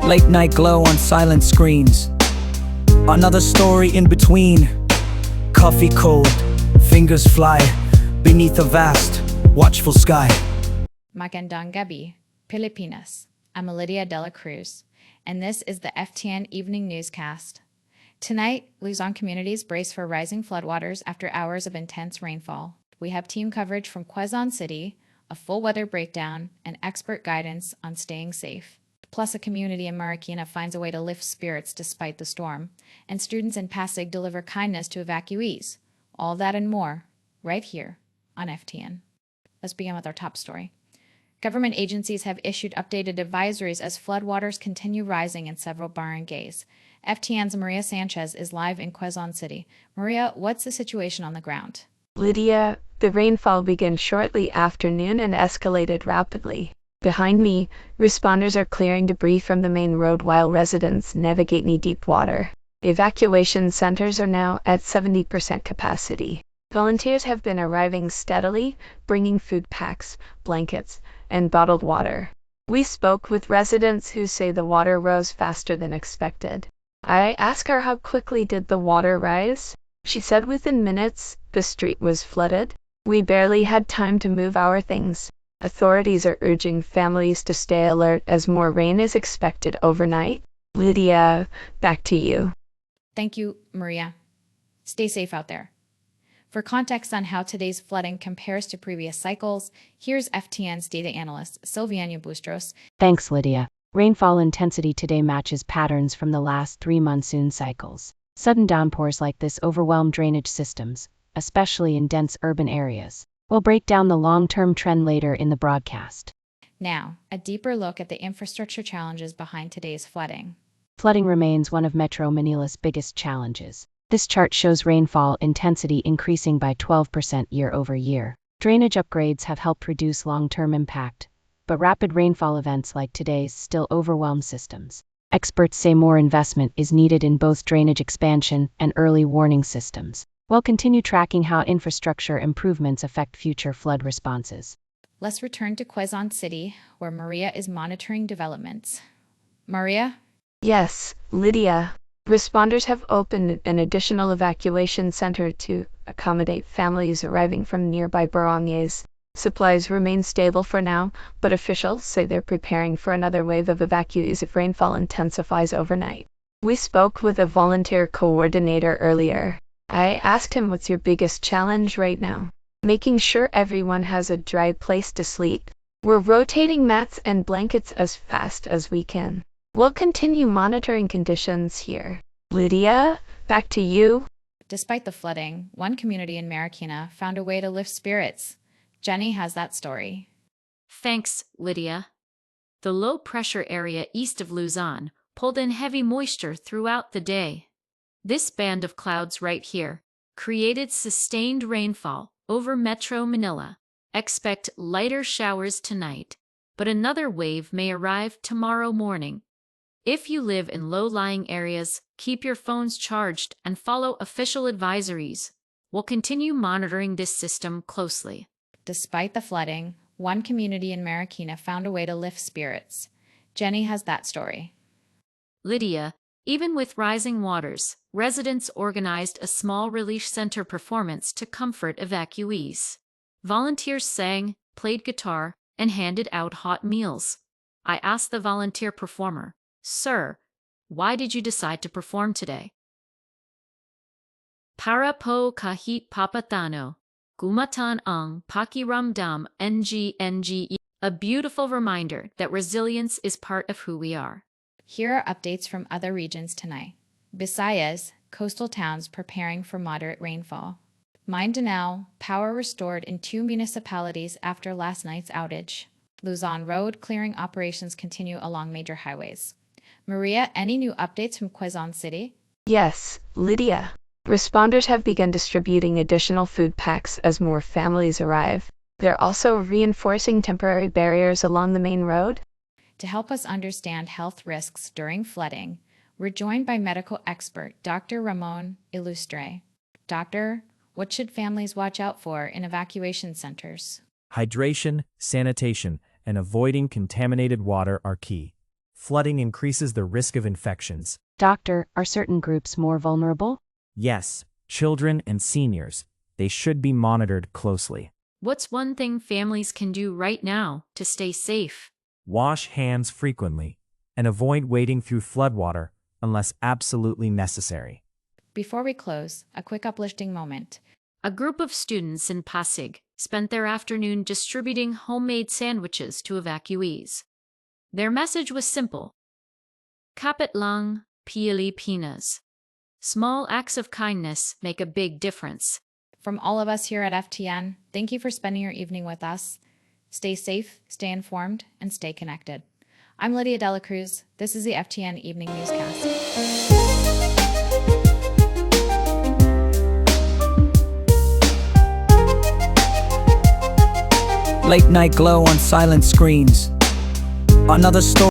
Late night glow on silent screens. Another story in between. Coffee cold, fingers fly beneath a vast, watchful sky. Magandang gabi, Pilipinas. I'm Lydia Dela Cruz, and this is the FTN Evening Newscast. Tonight, Luzon communities brace for rising floodwaters after hours of intense rainfall. We have team coverage from Quezon City, a full weather breakdown, and expert guidance on staying safe. Plus, a community in Marikina finds a way to lift spirits despite the storm, and students in Pasig deliver kindness to evacuees. All that and more, right here on FTN. Let's begin with our top story. Government agencies have issued updated advisories as floodwaters continue rising in several barangays. FTN's Maria Sanchez is live in Quezon City. Maria, what's the situation on the ground? Lydia, the rainfall began shortly after noon and escalated rapidly. Behind me, responders are clearing debris from the main road while residents navigate knee-deep water. Evacuation centers are now at 70% capacity. Volunteers have been arriving steadily, bringing food packs, blankets, and bottled water. We spoke with residents who say the water rose faster than expected. I asked her how quickly did the water rise. She said within minutes, the street was flooded. We barely had time to move our things. Authorities are urging families to stay alert as more rain is expected overnight. Lydia, back to you. Thank you, Maria. Stay safe out there. For context on how today's flooding compares to previous cycles, here's FTN's data analyst, Silviana Bustros. Thanks, Lydia. Rainfall intensity today matches patterns from the last 3 monsoon cycles. Sudden downpours like this overwhelm drainage systems, especially in dense urban areas. We'll break down the long-term trend later in the broadcast. Now, a deeper look at the infrastructure challenges behind today's flooding. Flooding remains one of Metro Manila's biggest challenges. This chart shows rainfall intensity increasing by 12% year over year. Drainage upgrades have helped reduce long-term impact, but rapid rainfall events like today's still overwhelm systems. Experts say more investment is needed in both drainage expansion and early warning systems. We'll continue tracking how infrastructure improvements affect future flood responses. Let's return to Quezon City, where Maria is monitoring developments. Maria? Yes, Lydia. Responders have opened an additional evacuation center to accommodate families arriving from nearby barangays. Supplies remain stable for now, but officials say they're preparing for another wave of evacuees if rainfall intensifies overnight. We spoke with a volunteer coordinator earlier. I asked him, what's your biggest challenge right now? Making sure everyone has a dry place to sleep. We're rotating mats and blankets as fast as we can. We'll continue monitoring conditions here. Lydia, back to you. Despite the flooding, one community in Marikina found a way to lift spirits. Jenny has that story. Thanks, Lydia. The low-pressure area east of Luzon pulled in heavy moisture throughout the day. This band of clouds right here created sustained rainfall over Metro Manila. Expect lighter showers tonight, but another wave may arrive tomorrow morning. If you live in low-lying areas, keep your phones charged and follow official advisories. We'll continue monitoring this system closely. Despite the flooding, one community in Marikina found a way to lift spirits. Jenny has that story. Lydia, even with rising waters, residents organized a small relief center performance to comfort evacuees. Volunteers sang, played guitar, and handed out hot meals. I asked the volunteer performer, "Sir, why did you decide to perform today?" "Para po kahit papatano, gumatan ang pakiramdam NG, a beautiful reminder that resilience is part of who we are. Here are updates from other regions tonight. Visayas, coastal towns preparing for moderate rainfall. Mindanao, power restored in 2 municipalities after last night's outage. Luzon road clearing operations continue along major highways. Maria, any new updates from Quezon City? Yes, Lydia. Responders have begun distributing additional food packs as more families arrive. They're also reinforcing temporary barriers along the main road. To help us understand health risks during flooding, we're joined by medical expert Dr. Ramon Ilustre. Doctor, what should families watch out for in evacuation centers? Hydration, sanitation, and avoiding contaminated water are key. Flooding increases the risk of infections. Doctor, are certain groups more vulnerable? Yes, children and seniors. They should be monitored closely. What's one thing families can do right now to stay safe? Wash hands frequently and avoid wading through floodwater unless absolutely necessary. Before we close, a quick uplifting moment. A group of students in Pasig spent their afternoon distributing homemade sandwiches to evacuees. Their message was simple. Kapit lang, Pilipinas. Small acts of kindness make a big difference. From all of us here at FTN, thank you for spending your evening with us. Stay safe, stay informed, and stay connected. I'm Lydia Dela Cruz. This is the FTN Evening Newscast. Late night glow on silent screens. Another story.